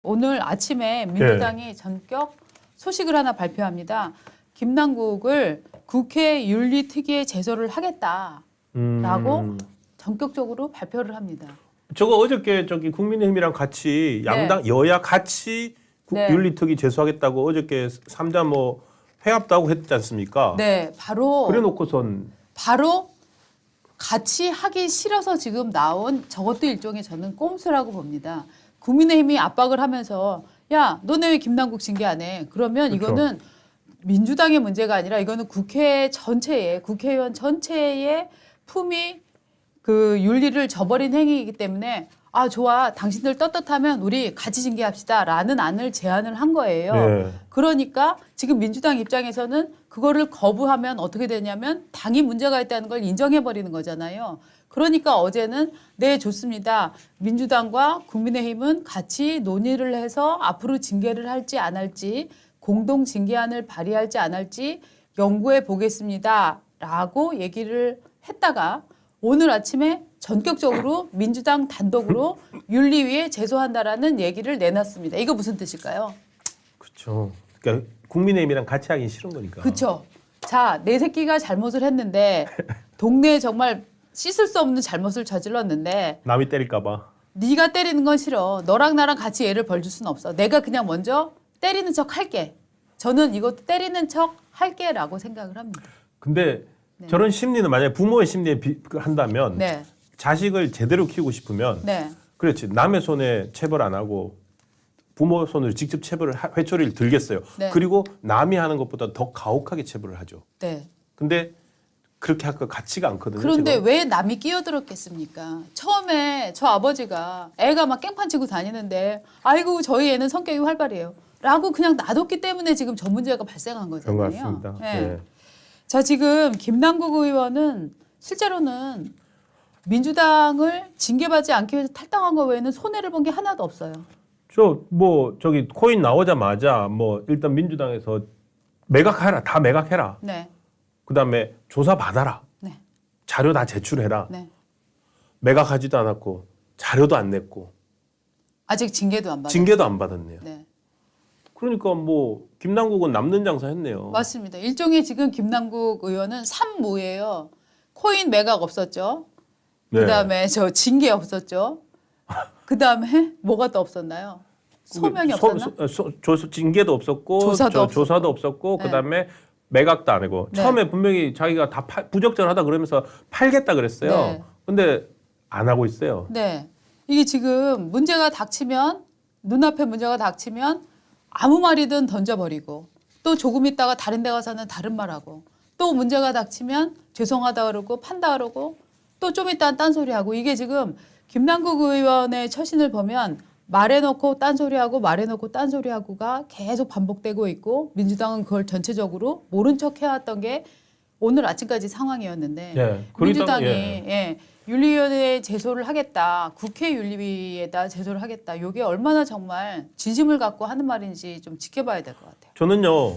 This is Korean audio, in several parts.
오늘 아침에 민주당이 전격 소식을 하나 발표합니다. 김남국을 국회 윤리특위에 제소를 하겠다라고 전격적으로 발표를 합니다. 저거 어저께 국민의힘이랑 같이 양당 여야 같이 윤리특위 제소하겠다고 어저께 3자 뭐 회합도 하고 했지 않습니까? 네, 바로 그래놓고선 같이 하기 싫어서 지금 나온 저것도 일종의 저는 꼼수라고 봅니다. 국민의힘이 압박을 하면서 야, 너네 왜 김남국 징계 안 해? 그러면 그렇죠. 이거는 민주당의 문제가 아니라 이거는 국회 전체의 국회의원 전체의 품위 그 윤리를 저버린 행위이기 때문에 아 좋아 당신들 떳떳하면 우리 같이 징계합시다라는 안을 제안을 한 거예요. 네. 그러니까 지금 민주당 입장에서는 그거를 거부하면 어떻게 되냐면 당이 문제가 있다는 걸 인정해버리는 거잖아요. 그러니까 어제는 네 좋습니다. 민주당과 국민의힘은 같이 논의를 해서 앞으로 징계를 할지 안 할지 공동 징계안을 발의할지 안 할지 연구해 보겠습니다라고 얘기를 했다가 오늘 아침에 전격적으로 민주당 단독으로 윤리위에 제소한다라는 얘기를 내놨습니다. 이거 무슨 뜻일까요? 그렇죠. 그러니까 국민의힘이랑 같이 하기 싫은 거니까. 그렇죠. 자, 내 새끼가 잘못을 했는데 동네에 정말 씻을 수 없는 잘못을 저질렀는데 남이 때릴까 봐. 네가 때리는 건 싫어. 너랑 나랑 같이 얘를 벌 줄 수는 없어. 내가 그냥 먼저 때리는 척 할게. 저는 이것도 때리는 척 할게라고 생각을 합니다. 근데 저런 심리는 만약에 부모의 심리에 한다면 네. 자식을 제대로 키우고 싶으면 네. 그렇지. 남의 손에 체벌 안 하고 부모 손으로 직접 체벌을 회초리를 들겠어요. 네. 그리고 남이 하는 것보다 더 가혹하게 체벌을 하죠. 네. 근데 그렇게 할 것 같지가 않거든요. 그런데 지금. 왜 남이 끼어들었겠습니까? 처음에 저 아버지가 애가 막 깽판 치고 다니는데 아이고 저희 애는 성격이 활발해요. 라고 그냥 놔뒀기 때문에 지금 저 문제가 발생한 그런 거잖아요. 것 같습니다. 네. 네. 자, 지금 김남국 의원은 실제로는 민주당을 징계받지 않기 위해서 탈당한 거 외에는 손해를 본 게 하나도 없어요. 저기 코인 나오자마자 뭐 일단 민주당에서 매각해라. 다 매각해라. 네. 그다음에 조사 받아라. 네. 자료 다 제출해라. 네. 매각하지도 않았고 자료도 안 냈고 아직 징계도 안 받았어요. 징계도 안 받았네요. 네. 그러니까 뭐 김남국은 남는 장사 했네요. 맞습니다. 일종의 지금 김남국 의원은 산모예요. 코인 매각 없었죠. 네. 그다음에 저 징계 없었죠. 그다음에 뭐가 또 없었나요? 소명이 없었나? 징계도 없었고 조사도 없었고 네. 그다음에 매각도 안 하고 네. 처음에 분명히 자기가 다 부적절하다 그러면서 팔겠다 그랬어요. 네. 근데 안 하고 있어요. 네. 이게 지금 문제가 닥치면 눈앞에 문제가 닥치면 아무 말이든 던져버리고 또 조금 있다가 다른 데 가서는 다른 말하고 또 문제가 닥치면 죄송하다 그러고 판다 그러고 또 좀 있다가 딴소리하고 이게 지금 김남국 의원의 처신을 보면 말해놓고 딴소리하고 말해놓고 딴소리하고가 계속 반복되고 있고 민주당은 그걸 전체적으로 모른 척 해왔던 게 오늘 아침까지 상황이었는데 예. 민주당이 예. 윤리위원회에 제소를 하겠다. 국회 윤리위에다 제소를 하겠다. 이게 얼마나 정말 진심을 갖고 하는 말인지 좀 지켜봐야 될 것 같아요. 저는요,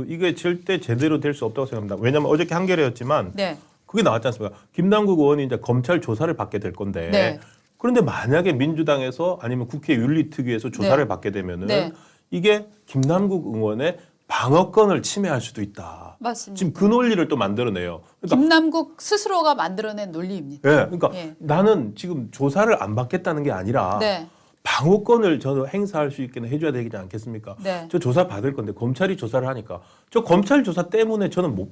이게 절대 제대로 될 수 없다고 생각합니다. 왜냐하면 어저께 한겨레였지만 네. 그게 나왔지 않습니까? 김남국 의원이 이제 검찰 조사를 받게 될 건데 네. 그런데 만약에 민주당에서 아니면 국회 윤리특위에서 조사를 받게 되면은 네. 이게 김남국 의원의 방어권을 침해할 수도 있다. 맞습니다. 지금 그 논리를 또 만들어내요. 그러니까, 김남국 스스로가 만들어낸 논리입니다. 그러니까 예. 나는 지금 조사를 안 받겠다는 게 아니라 네. 방어권을 저는 행사할 수 있게 해줘야 되지 않겠습니까? 네. 저 조사 받을 건데 검찰이 조사를 하니까 저 검찰 조사 때문에 저는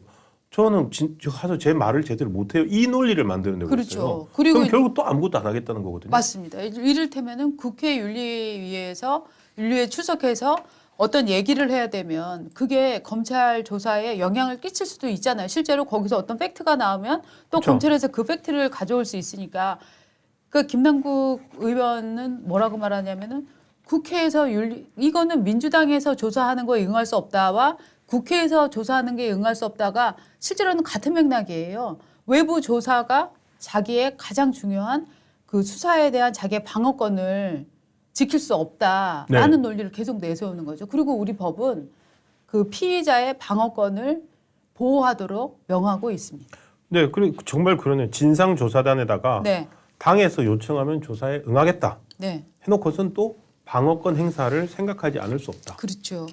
가서 제 말을 제대로 못해요. 이 논리를 만들어내고 그렇죠. 있어요. 그리고 그럼 결국 또 아무것도 안 하겠다는 거거든요. 맞습니다. 이를테면은 국회 윤리위에서 윤리위에 출석해서 어떤 얘기를 해야 되면 그게 검찰 조사에 영향을 끼칠 수도 있잖아요. 실제로 거기서 어떤 팩트가 나오면 또 그렇죠. 검찰에서 그 팩트를 가져올 수 있으니까 그 김남국 의원은 뭐라고 말하냐면은 국회에서 이거는 민주당에서 조사하는 거에 응할 수 없다와 국회에서 조사하는 게 응할 수 없다가 실제로는 같은 맥락이에요. 외부 조사가 자기의 가장 중요한 그 수사에 대한 자기의 방어권을 지킬 수 없다라는 논리를 계속 내세우는 거죠. 그리고 우리 법은 그 피의자의 방어권을 보호하도록 명하고 있습니다. 네, 그리고 정말 그러네요. 진상조사단에다가 네. 당에서 요청하면 조사에 응하겠다. 네. 해놓고선 또 방어권 행사를 생각하지 않을 수 없다. 그렇죠.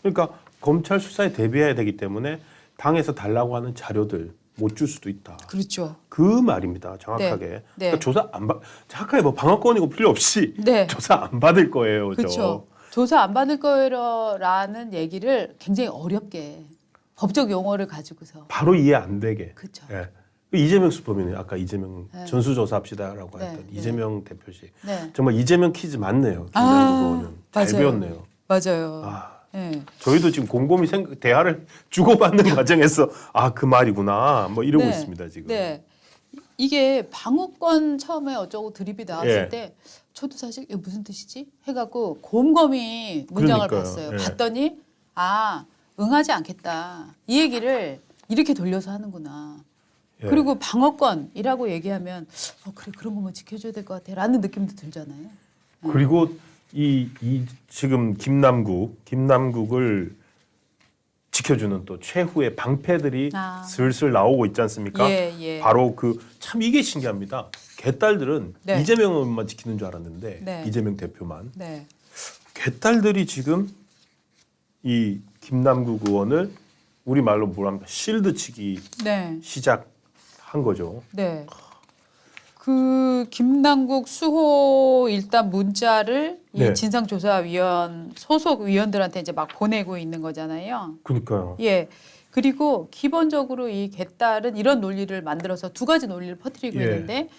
그러니까 검찰 수사에 대비해야 되기 때문에 당에서 달라고 하는 자료들 못 줄 수도 있다. 그렇죠. 그 말입니다. 정확하게. 네. 그러니까 조사 안 받. 정확하게 뭐 방어권이고 필요 없이 네. 조사 안 받을 거예요. 그렇죠. 조사 안 받을 거라는 얘기를 굉장히 어렵게 법적 용어를 가지고서. 바로 이해 안 되게. 그렇죠. 예. 이재명 수법이네요. 아까 이재명 네. 전수조사합시다라고 네, 했던 네. 이재명 대표식. 네. 정말 이재명 퀴즈 맞네요. 김남국 의원은. 잘 맞아요. 배웠네요. 맞아요. 아, 네. 저희도 지금 곰곰이 대화를 주고받는 과정에서 그 말이구나 뭐 이러고 네. 있습니다 지금. 네. 이게 방어권 처음에 어쩌고 드립이 나왔을 예. 때 저도 사실 이게 무슨 뜻이지? 해갖고 곰곰이 문장을 그러니까요. 봤어요. 예. 봤더니 응하지 않겠다. 이 얘기를 이렇게 돌려서 하는구나. 예. 그리고 방어권이라고 얘기하면 그래 그런 거만 지켜줘야 될 것 같아라는 느낌도 들잖아요. 그리고 이 지금 김남국을 지켜주는 또 최후의 방패들이 슬슬 나오고 있지 않습니까? 예, 예. 바로 참 이게 신기합니다. 개딸들은 네. 이재명만 지키는 줄 알았는데 네. 이재명 대표만. 네. 개딸들이 지금 이 김남국 의원을 우리 말로 뭐랍니까? 실드 치기 네. 시작한 거죠. 네. 그 김남국 수호 일단 문자를 네. 이 진상조사위원 소속 위원들한테 이제 막 보내고 있는 거잖아요. 그러니까요. 예. 그리고 기본적으로 이 개딸은 이런 논리를 만들어서 두 가지 논리를 퍼뜨리고 예. 있는데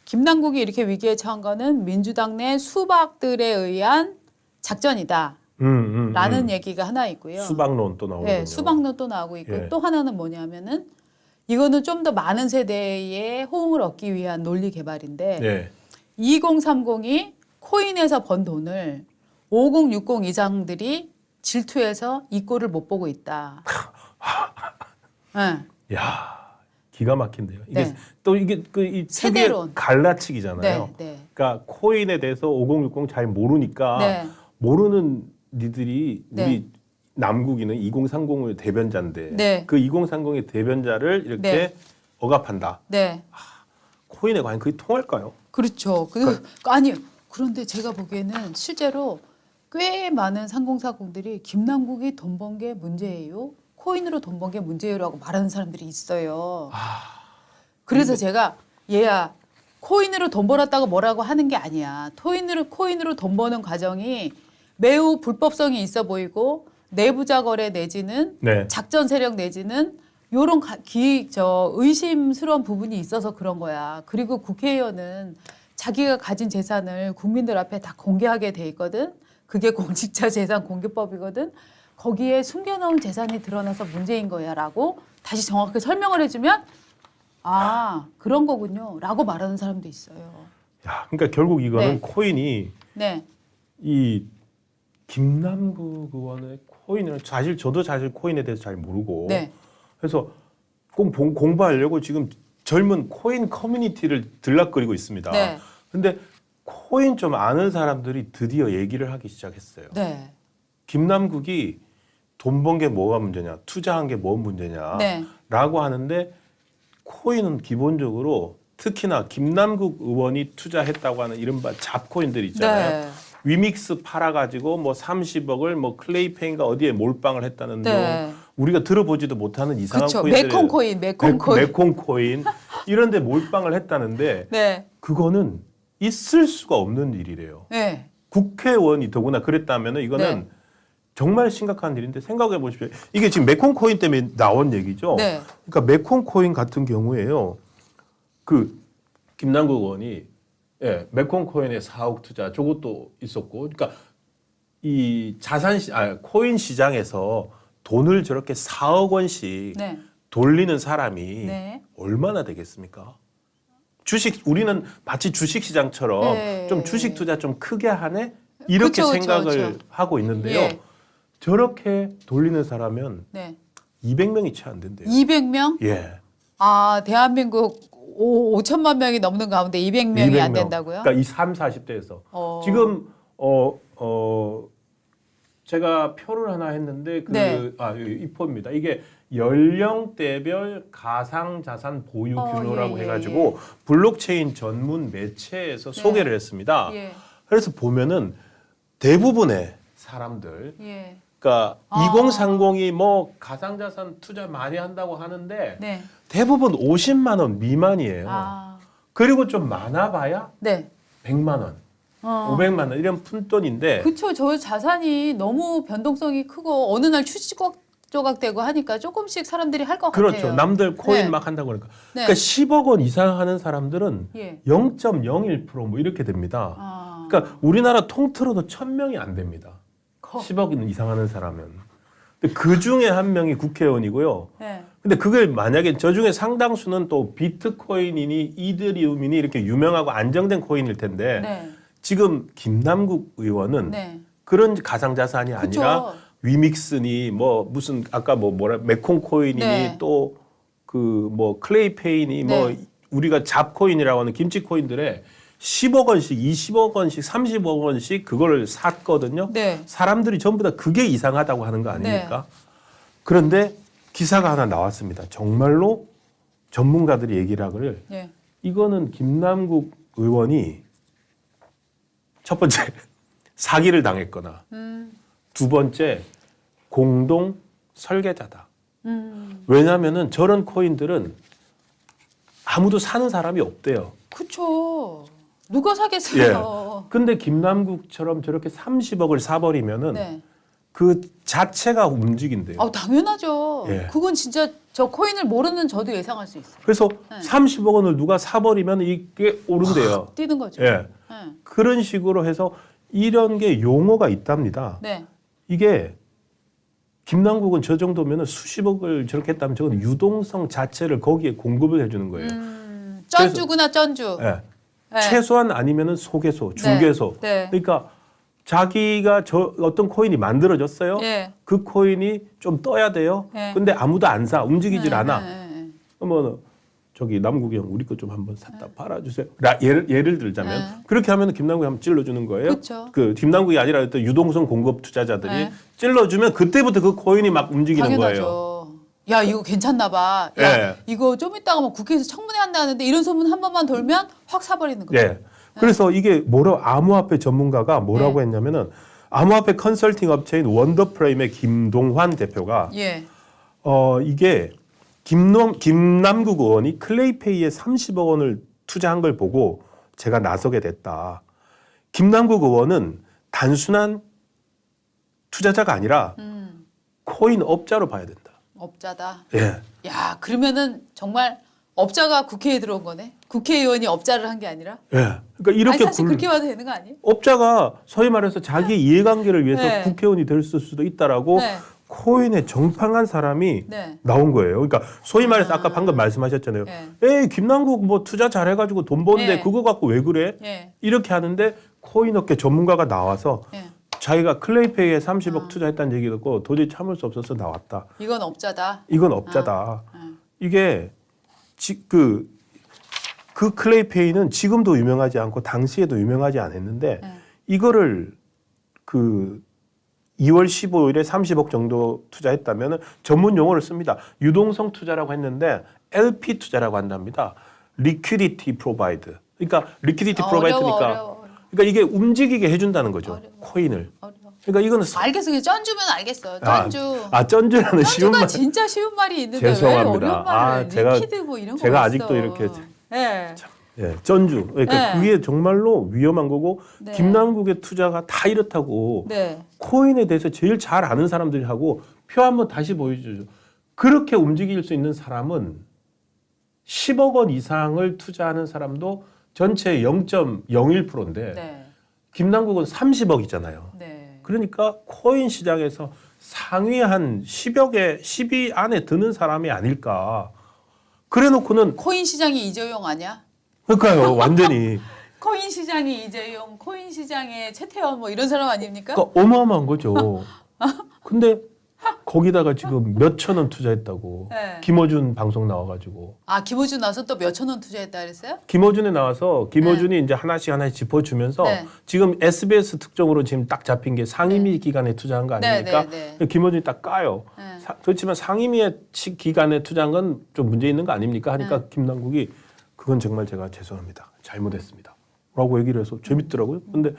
김남국이 이렇게 위기에 처한 거는 민주당 내 수박들에 의한 작전이다. 라는 얘기가 하나 있고요. 수박론 또 나오거든요. 네, 수박론 또 나오고 있고 예. 또 하나는 뭐냐면은 이거는 좀 더 많은 세대의 호응을 얻기 위한 논리 개발인데 예. 2030이 코인에서 번 돈을 5060 이상들이 질투해서 이 꼴을 못 보고 있다. 네. 야, 기가 막힌데요. 이게 네. 또 이게 이 세대론. 갈라치기잖아요. 네, 네. 그러니까 코인에 대해서 5060 잘 모르니까 네. 모르는 니들이 네. 우리 남국이는 2030의 대변자인데 네. 그 2030의 대변자를 이렇게 네. 억압한다. 네. 코인에 과연 그게 통할까요? 그렇죠. 아니요. 그런데 제가 보기에는 실제로 꽤 많은 상공사공들이 김남국이 돈 번 게 문제예요. 코인으로 돈 번 게 문제예요라고 말하는 사람들이 있어요. 그래서 제가 얘야 코인으로 돈 벌었다고 뭐라고 하는 게 아니야. 코인으로 돈 버는 과정이 매우 불법성이 있어 보이고 내부자 거래 내지는 네. 작전 세력 내지는 요런 의심스러운 부분이 있어서 그런 거야. 그리고 국회의원은 자기가 가진 재산을 국민들 앞에 다 공개하게 돼 있거든. 그게 공직자 재산 공개법이거든. 거기에 숨겨놓은 재산이 드러나서 문제인 거야라고 다시 정확하게 설명을 해주면 그런 거군요. 라고 말하는 사람도 있어요. 야, 그러니까 결국 이거는 네. 코인이 네. 이 김남국 의원의 코인을 저도 사실 코인에 대해서 잘 모르고 네. 그래서 꼭 공부하려고 지금 젊은 코인 커뮤니티를 들락거리고 있습니다. 네. 근데 코인 좀 아는 사람들이 드디어 얘기를 하기 시작했어요. 네. 김남국이 돈 번 게 뭐가 문제냐, 투자한 게 뭐 문제냐라고 네. 하는데 코인은 기본적으로 특히나 김남국 의원이 투자했다고 하는 이른바 잡코인들 있잖아요. 네. 위믹스 팔아가지고 뭐 30억을 뭐 클레이페인가 어디에 몰빵을 했다는 네. 우리가 들어보지도 못하는 이상한 그렇죠. 코인들 메콩코인. 이런데 몰빵을 했다는데 네. 그거는 있을 수가 없는 일이래요. 네. 국회의원이 더구나 그랬다면은 이거는 네. 정말 심각한 일인데 생각해 보십시오. 이게 지금 메콩코인 때문에 나온 얘기죠. 네. 그러니까 메콩코인 같은 경우에요. 그 김남국 의원이 메콩코인의 4억 투자 저것도 있었고, 그러니까 이 코인 시장에서 돈을 저렇게 4억 원씩 네. 돌리는 사람이 네. 얼마나 되겠습니까? 우리는 마치 주식 시장처럼 네. 좀 주식 투자 좀 크게 하네 이렇게 그쵸, 생각을 그쵸. 하고 있는데요. 예. 저렇게 돌리는 사람은 네. 200명이 채 안 된대요. 200명? 예. 대한민국 5천만 명이 넘는 가운데 200명이 안 된다고요? 그러니까 이 30, 40대에서 지금 제가 표를 하나 했는데 네. 이 표입니다. 이게 연령대별 가상자산 보유 규모라고 예. 해가지고 블록체인 전문 매체에서 소개를 했습니다. 예. 그래서 보면은 대부분의 사람들, 예. 그러니까 아. 2030이 뭐 가상자산 투자 많이 한다고 하는데 네. 대부분 50만 원 미만이에요. 아. 그리고 좀 많아봐야 네. 100만 원, 500만 원 이런 푼돈인데 그렇죠. 저 자산이 너무 변동성이 크고 어느 날 추지조각되고 하니까 조금씩 사람들이 할 것 그렇죠. 같아요. 남들 코인 네. 막 한다고 그러니까. 네. 그러니까 10억 원 이상 하는 사람들은 예. 0.01%뭐 이렇게 됩니다. 아. 그러니까 우리나라 통틀어도 1000명이 안 됩니다. 커. 10억 이상 하는 사람은. 근데 그 중에 한 명이 국회의원이고요. 네. 근데 그걸 만약에 저 중에 상당수는 또 비트코인이니 이더리움이니 이렇게 유명하고 안정된 코인일 텐데 네. 지금 김남국 의원은 네. 그런 가상자산이 그쵸. 아니라 위믹스니 뭐 무슨 아까 뭐라 메콩 코인이니 네. 또 그 뭐 클레이페이니 뭐 네. 우리가 잡코인이라고 하는 김치 코인들에 10억 원씩, 20억 원씩, 30억 원씩 그걸 샀거든요. 네. 사람들이 전부 다 그게 이상하다고 하는 거 아닙니까? 그런데 기사가 하나 나왔습니다. 정말로 전문가들이 얘기를 하기를 네. 이거는 김남국 의원이 첫 번째 사기를 당했거나 두 번째 공동 설계자다. 왜냐하면은 저런 코인들은 아무도 사는 사람이 없대요. 그렇죠. 누가 사겠어요. 근데 김남국처럼 저렇게 30억을 사버리면은 네. 그 자체가 움직인대요. 아, 당연하죠. 예. 그건 진짜 저 코인을 모르는 저도 예상할 수 있어요. 그래서 네. 30억 원을 누가 사버리면 이게 오른대요. 뛰는 거죠. 예. 네. 그런 식으로 해서 이런 게 용어가 있답니다. 네. 이게 김남국은 저 정도면 수십억을 저렇게 했다면 저건 유동성 자체를 거기에 공급을 해주는 거예요. 쩐주구나 쩐주. 예. 네. 최소한 아니면은 소개소, 중개소. 네. 그러니까 자기가 저 어떤 코인이 만들어졌어요. 예. 그 코인이 좀 떠야 돼요. 네. 근데 아무도 안 사, 움직이질 네, 않아. 네, 네. 그러면 저기 남국이 형 우리 거 좀 한번 샀다 팔아주세요. 예를 들자면 네. 그렇게 하면 김남국이 한번 찔러주는 거예요. 그쵸. 그 김남국이 아니라 어떤 유동성 공급 투자자들이 네. 찔러주면 그때부터 그 코인이 막 움직이는 거예요. 당연하죠. 야, 이거 괜찮나 봐. 야, 예. 이거 좀 이따가 뭐 국회에서 청문회 한다는데 이런 소문 한 번만 돌면 확 사버리는 거죠. 예. 그래서 이게 암호화폐 전문가가 뭐라고 네. 했냐면은 암호화폐 컨설팅 업체인 원더프레임의 김동환 대표가 예. 이게 김남국 의원이 클레이페이에 30억 원을 투자한 걸 보고 제가 나서게 됐다. 김남국 의원은 단순한 투자자가 아니라 코인 업자로 봐야 된다. 업자다. 예. 야, 그러면은 정말 업자가 국회에 들어온 거네. 국회의원이 업자를 한 게 아니라. 예. 그러니까 이렇게 아니, 사실 그렇게 봐도 되는 거 아니에요? 업자가 소위 말해서 자기 이해관계를 위해서 네. 국회의원이 될 수도 있다라고 네. 코인에 정팡한 사람이 네. 나온 거예요. 그러니까 소위 말해서 아까 방금 말씀하셨잖아요. 네. 에이 김남국 뭐 투자 잘해가지고 돈 버는데 네. 그거 갖고 왜 그래? 예. 이렇게 하는데 코인업계 전문가가 나와서 예. 자기가 클레이페이에 30억 투자했다는 얘기 듣고 도저히 참을 수 없어서 나왔다. 이건 업자다. 이건 업자다. 이게 그 클레이페이는 지금도 유명하지 않고 당시에도 유명하지 않았는데 이거를 그 2월 15일에 30억 정도 투자했다면 전문 용어를 씁니다. 유동성 투자라고 했는데 LP 투자라고 한답니다. Liquidity Provide. 그러니까 Liquidity Provide니까 어려워. 그러니까 이게 움직이게 해준다는 거죠. 어려워. 코인을. 어려워. 그러니까 이거는 알겠어. 그냥 쩐주면 알겠어. 쩐주. 쩐주라는 쉬운 쩐주가 말. 진짜 쉬운 말이 있는데 왜 죄송합니다. 어려운 말을 제가- 리퀴드 뭐 이런 거 제가 있어. 아직도 이렇게 예. 예, 쩐주. 그러니까 네. 그게 정말로 위험한 거고 네. 김남국의 투자가 다 이렇다고 네. 코인에 대해서 제일 잘 아는 사람들이 하고 표 한번 다시 보여주죠. 그렇게 움직일 수 있는 사람은 10억 원 이상을 투자하는 사람도 전체의 0.01%인데 네. 김남국은 30억이잖아요. 네. 그러니까 코인 시장에서 상위 한 10위 안에 드는 사람이 아닐까. 그래놓고는 코인 시장이 이재용 아니야? 그러니까요, 완전히. 코인 시장이 이재용, 코인 시장의 최태원 뭐 이런 사람 아닙니까? 그러니까 어마어마한 거죠. 근데 거기다가 지금 몇천 원 투자했다고. 네. 김어준 방송 나와가지고. 아, 김호준 나서 또 몇천 원 투자했다 그랬어요? 김어준에 나와서 김어준이 이제 하나씩 짚어주면서 네. 지금 SBS 특종으로 지금 딱 잡힌 게 상임위 기관에 투자한 거 아닙니까? 네. 김어준이 딱 까요. 네. 그렇지만 상임위의 기관에 투자한 건 좀 문제 있는 거 아닙니까? 하니까 김남국이 그건 정말 제가 죄송합니다. 잘못했습니다. 라고 얘기를 해서 재밌더라고요. 근데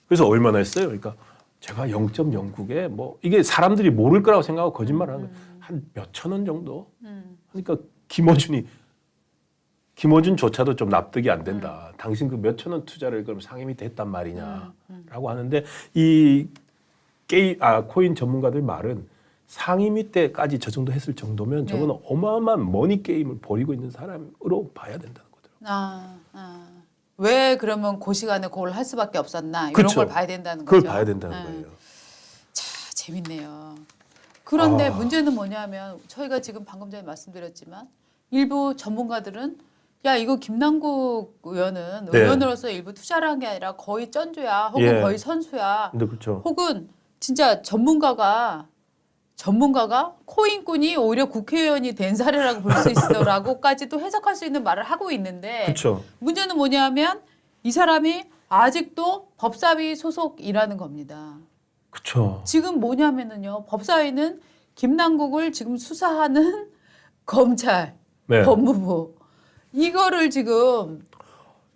그래서 얼마나 했어요? 그러니까 제가 0.09개 뭐 이게 사람들이 모를 거라고 생각하고 거짓말하는 거예요. 한 몇천 원 정도. 그러니까 김어준조차도 좀 납득이 안 된다. 당신 그 몇천 원 투자를 그럼 상임위때 했단 말이냐라고 하는데 이 코인 전문가들 말은 상임위 때까지 저 정도 했을 정도면 저거는 어마어마한 머니 게임을 벌이고 있는 사람으로 봐야 된다는 거더라고요. 왜 그러면 그 시간에 그걸 할 수밖에 없었나 이런 그렇죠. 걸 봐야 된다는 거죠. 그걸 봐야 된다는 거예요. 자, 재밌네요. 그런데 문제는 뭐냐면 저희가 지금 방금 전에 말씀드렸지만 일부 전문가들은 야 이거 김남국 의원은 의원으로서 일부 투자를 한 게 아니라 거의 쩐주야 혹은 거의 선수야 근데 그렇죠. 혹은 진짜 전문가가 코인꾼이 오히려 국회의원이 된 사례라고 볼 수 있어라고까지도 해석할 수 있는 말을 하고 있는데 그렇죠. 문제는 뭐냐면 이 사람이 아직도 법사위 소속이라는 겁니다. 그렇죠. 지금 뭐냐면은요. 법사위는 김남국을 지금 수사하는 검찰, 네. 법무부 이거를 지금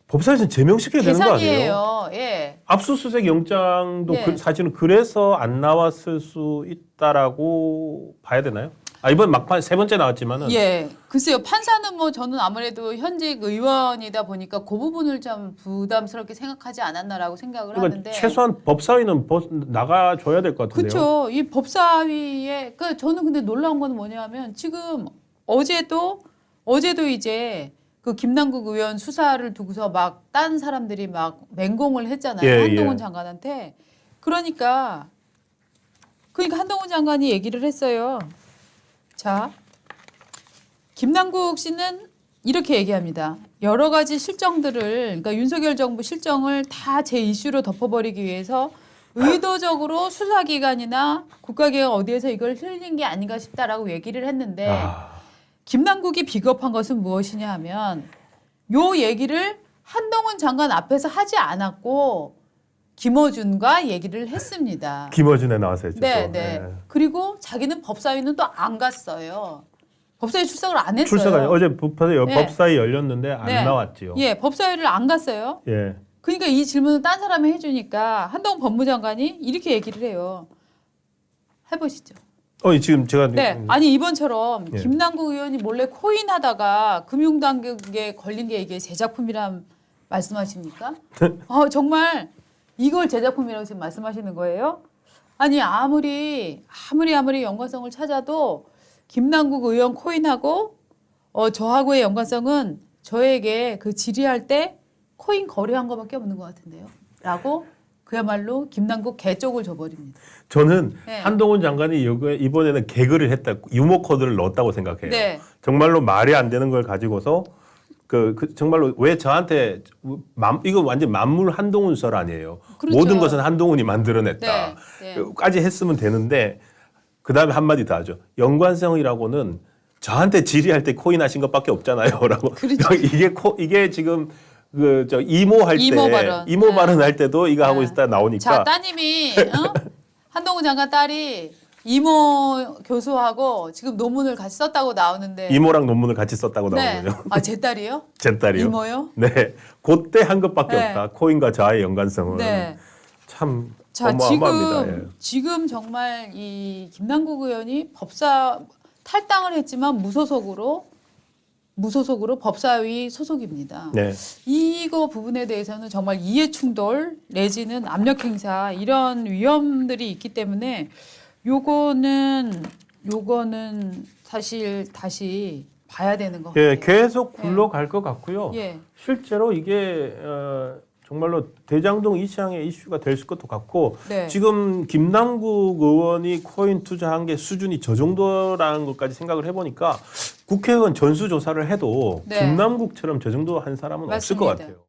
법사위에서는 제명시켜야 되는 거 아니에요? 대상이에요. 예. 압수수색 영장도 네. 사실은 그래서 안 나왔을 수 있다라고 봐야 되나요? 이번 막판 세 번째 나왔지만은 예. 글쎄요. 판사는 뭐 저는 아무래도 현직 의원이다 보니까 그 부분을 좀 부담스럽게 생각하지 않았나라고 생각을 그러니까 하는데 최소한 법사위는 나가줘야 될 것 같은데요. 그렇죠. 이 법사위에 저는 근데 놀라운 건 뭐냐면 지금 어제도 이제 그 김남국 의원 수사를 두고서 막 딴 사람들이 막 맹공을 했잖아요. 예, 한동훈 예. 장관한테. 그러니까 한동훈 장관이 얘기를 했어요. 자, 김남국 씨는 이렇게 얘기합니다. 여러 가지 실정들을 그러니까 윤석열 정부 실정을 다 제 이슈로 덮어버리기 위해서 의도적으로 수사기관이나 국가기관 어디에서 이걸 흘린 게 아닌가 싶다라고 얘기를 했는데 김남국이 비겁한 것은 무엇이냐 하면 요 얘기를 한동훈 장관 앞에서 하지 않았고 김어준과 얘기를 했습니다. 김어준에 나와서 했죠. 네, 또. 네. 네. 그리고 자기는 법사위는 또 안 갔어요. 법사위 출석을 안 했어요. 출석하죠. 어제 네. 법사위 열렸는데 안 네. 나왔지요. 예, 법사위를 안 갔어요. 예. 그러니까 이 질문을 딴 사람이 해주니까 한동훈 법무장관이 이렇게 얘기를 해요. 해보시죠. 지금 제가 네, 아니 이번처럼 예. 김남국 의원이 몰래 코인 하다가 금융당국에 걸린 게 이게 제 작품이란 말씀하십니까? 정말 이걸 제 작품이라고 지금 말씀하시는 거예요? 아니 아무리 연관성을 찾아도 김남국 의원 코인하고 저하고의 연관성은 저에게 그 질의할 때 코인 거래한 거밖에 없는 것 같은데요. 라고 그야말로 김남국 개쪽을 줘버립니다. 저는 네. 한동훈 장관이 이번에는 개그를 했다, 유머 코드를 넣었다고 생각해요. 네. 정말로 말이 안 되는 걸 가지고서 정말로 왜 저한테 이거 완전 만물 한동훈 설 아니에요. 그렇죠. 모든 것은 한동훈이 만들어냈다. 네, 네. 까지 했으면 되는데 그 다음에 한마디 더 하죠. 연관성이라고는 저한테 질의할 때 코인 하신 것밖에 없잖아요.라고. 그렇죠. 이게 지금 이모 발언 할 때도 이거 하고 있다 나오니까. 자, 따님이 한동훈 장관 딸이 이모 교수하고 지금 논문을 같이 썼다고 나오는데 이모랑 논문을 같이 썼다고 네. 나오거든요. 제 딸이요? 제 딸이요. 이모요? 네, 그때 한 것밖에 네. 없다. 코인과 저의 연관성은 네. 참 자, 어마어마합니다. 지금 정말 이 김남국 의원이 탈당을 했지만 무소속으로 법사위 소속입니다. 네. 이거 부분에 대해서는 정말 이해 충돌 내지는 압력 행사 이런 위험들이 있기 때문에 요거는 사실 다시 봐야 되는 것 같아요. 예, 계속 굴러갈 것 같고요. 예. 실제로 이게 정말로 대장동 이시장의 이슈가 될 것도 같고 네. 지금 김남국 의원이 코인 투자한 게 수준이 저 정도라는 것까지 생각을 해보니까 국회의원 전수조사를 해도 네. 김남국처럼 저 정도 한 사람은 없을 것 맞습니다. 같아요.